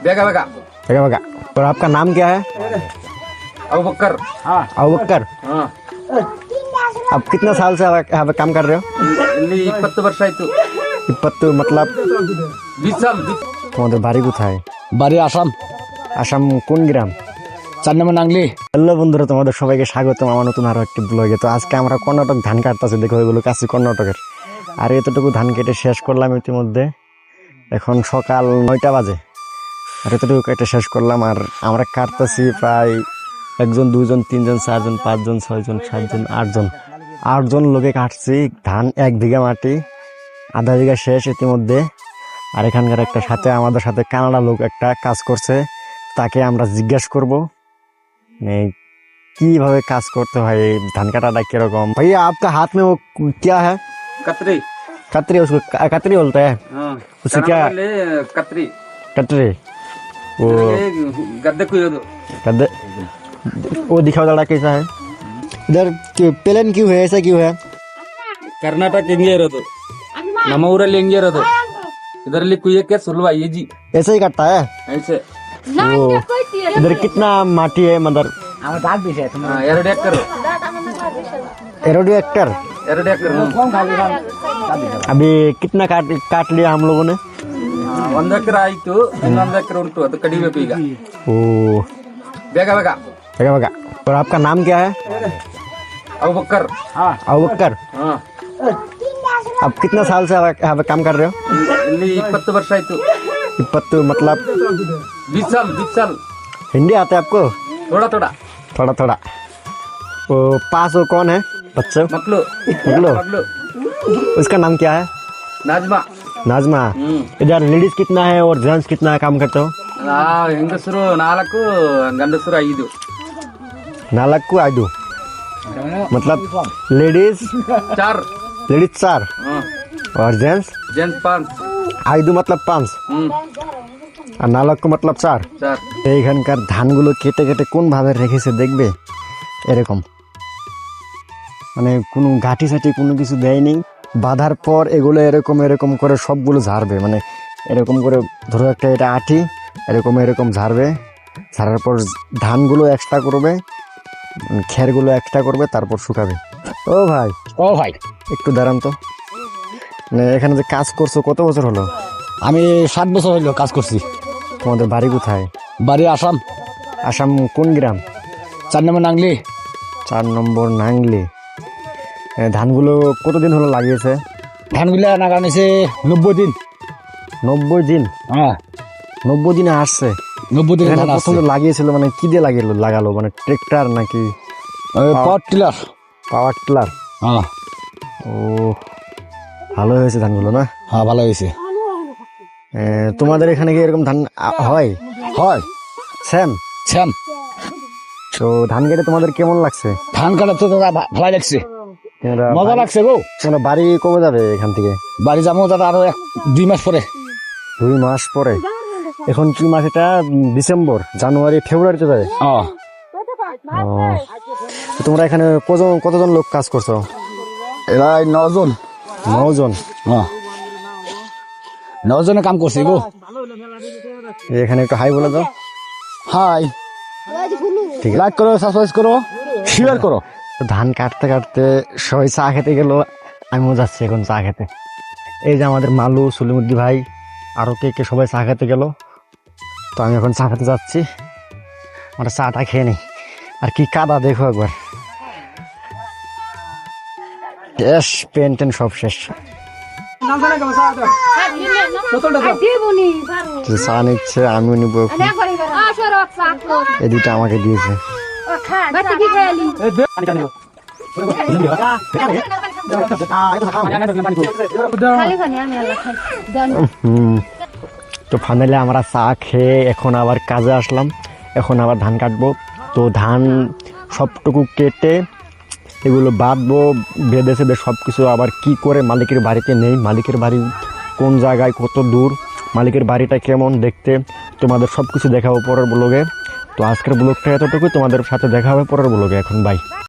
बेगा बेगा बेगा बेगा। और आपका नाम क्या है? अबू बकर। हाँ अबू बकर। हाँ आप कितना साल से यहाँ पे काम कर रहे हो? ಇಲ್ಲಿ 20 ವರ್ಷ ಆಯ್ತು। 20 मतलब 20 साल। তোমাদের বাড়ি কোথায়? বাড়ি আসাম, আসাম কোন গ্রাম? 4 নম্বর নাংলি। হ্যালো বন্ধুরা, তোমাদের সবাইকে স্বাগতম আমার নতুন আরো একটি ব্লগে। তো আজকে আমরা কর্ণাটক ধান কাটতেছি, দেখো এগুলো কাছি কর্ণাটকের। আর এতটুকু ধান কেটে শেষ করলাম ইতিমধ্যে, এখন সকাল 9টা বাজে। আর এতটুকু কেটে শেষ করলাম, আর আমরা কাটতেছি প্রায় 1 জন 2 জন 3 জন 4 জন 5 জন 6 জন 7 জন 8 জন লোকে কাটছি ধান। 1 বিঘা মাটি, আধা বিঘা শেষ ইতিমধ্যে। আর এখানকার একটা সাথে আমাদের সাথে কানাডা লোক একটা কাজ করছে, তাকে আমরা জিজ্ঞাসা করবো কিভাবে কাজ করতে হয়, ধান কাটাটা কিরকম। भैया आपका हाथ में वो क्या है? कतरी। कतरी, उसको कतरी बोलते हैं। हाँ उससे क्या? कतरी। कतरी वो गद्दे को गद्दे, वो दिखाओ जरा कैसा है। इधर प्लेन क्यों है, ऐसा क्यों है? ಕರ್ನಾಟಕ ಹೆಂಗೆ ಇರೋದು, ನಮ್ಮ ಊರಲ್ಲಿ ಹೆಂಗೆ ಇರೋದು, ಇದರಲ್ಲಿ ಕುಯ್ಯಕ್ಕೆ ಸುಲಭ ಈಜಿ ऐसे ही कटता है। ऐसे। वो इधर कितना माटी है, मतलब 2 ಎಕರೆ। 2 हेक्टर। 2 ಎಕರೆ। अभी कितना काट लिया हम लोगों ने? 1 ಎಕರೆ ಆಯ್ತು, ಇನ್ನೊಂದು ಎಕರೆ ಉಂಟು, ಅದು ಕಡಿಬೇಕು ಈಗ। ओ ಬೇಗ ಬೇಗ। बेगा बेगा। और आपका नाम क्या है? अबू बकर। हाँ अबू बकर। हाँ आप कितना साल से यहाँ पे काम कर रहे हो? ಇಲ್ಲಿ 20 ವರ್ಷ ಆಯ್ತು। 20 मतलब 20 साल। 20 साल। हिंदी आता है आपको? थोड़ा थोड़ा। थोड़ा थोड़ा। वो पास वो कौन है बच्चे? मकलू। मकलू। मकलू। उसका नाम क्या है? नाजमा। नाजमा। इधर लेडीज कितना है और जेंट्स कितना काम करते हो? ಹೆಂಗಸರು 4, ಗಂಡಸರು 5। 4 मतलब लेडीज 4। 4 और जेंट्स जेंट्स 5। 5 मतलब 5 আর 4 मतलब 4। 4। এইখানকার ধানগুলো কেটে কেটে কোন ভাবে রেখেছে দেখবে, এরকম মানে কোনো ঘাটি সাটি কোনো কিছু দেয়নি। বাঁধার পর এগুলো এরকম এরকম করে সবগুলো ঝাড়বে, মানে এরকম করে ধরো একটা এটা আঠি, এরকম এরকম ঝাড়বে। ঝাড়ার পর ধানগুলো এক্সট্রা করবে, খেরগুলো এক্সট্রা করবে, তারপর শুকাবে। ও ভাই, ও ভাই একটু দাঁড়ান তো। মানে এখানে যে কাজ করছো কত বছর হলো? আমি 7 বছর হইলো কাজ করছি। তোমাদের বাড়ি কোথায়? বাড়ি আসাম, আসাম কোন গ্রাম? 4 নম্বর নাংলি। 4 নম্বর নাংলি। ধানগুলো কতদিন হলো লাগিয়েছে? ধানগুলা লাগানিছে 90 দিন। 90 দিন? হ্যাঁ 90 দিনে আসছে। 90 দিন এখানে প্রথম লাগিয়েছিল, মানে কি দিয়ে লাগালো, মানে ট্রেক্টর নাকি পাওয়ার টিলার? Power tiller. হ্যাঁ। ও ভালো হয়েছে ধানগুলো না? হ্যাঁ ভালো হয়েছে। তোমাদের এখানে কি এরকম ধান হয়? হয় সেম সেম। তো ধান কেটে তোমাদের কেমন লাগছে? ধান কাটাতে তো ভালো লাগছে, মজা লাগছে গো। তোমরা বাড়ি কবে যাবে এখান থেকে? বাড়ি যাবো দাদা আরো 2 মাস পরে। 2 মাস পরে? এখন কি মাস এটা? ডিসেম্বর, জানুয়ারি, ফেব্রুয়ারিতে যাবে। তো তোমরা এখানে কতজন লোক কাজ করছো? এরা 9 জন। 9 জন? হ্যাঁ 9 জনে কাম করছি গো। এখানে একটু হাই বলে দাও। হাই, ঠিক লাইক করো, সাবস্ক্রাইব করো, শেয়ার করো। ধান কাটতে কাটতে সবাই চা খেতে গেল, আমিও যাচ্ছি এখন চা খেতে। এই যে আমাদের মালু, সলিমুদ্দি ভাই, আরো কে কে সবাই চা খেতে গেল। তো আমি এখন চা খেতে যাচ্ছি, আমরা চাটা খেয়ে নিই। আর কি কাদা দেখো একবার, শেষ, পেন টেন সব শেষ। চা নিচ্ছে, আমিও নিবো। এই দুটা আমাকে দিয়েছে। তো ফাইনালি আমরা চা খেয়ে এখন আবার কাজে আসলাম, এখন আবার ধান কাটবো। তো ধান সবটুকু কেটে এগুলো বাঁধবো, বেঁধে সেঁধে সব কিছু আবার কি করে মালিকের বাড়িতে নেই, মালিকের বাড়ি কোন জায়গায়, কত দূর, মালিকের বাড়িটা কেমন দেখতে, তোমাদের সব কিছু দেখাবো পরের ব্লগে। তো আজকের ব্লগটা এতটুকু, তোমাদের সাথে দেখা হবে পরের ব্লগে। এখন বাই।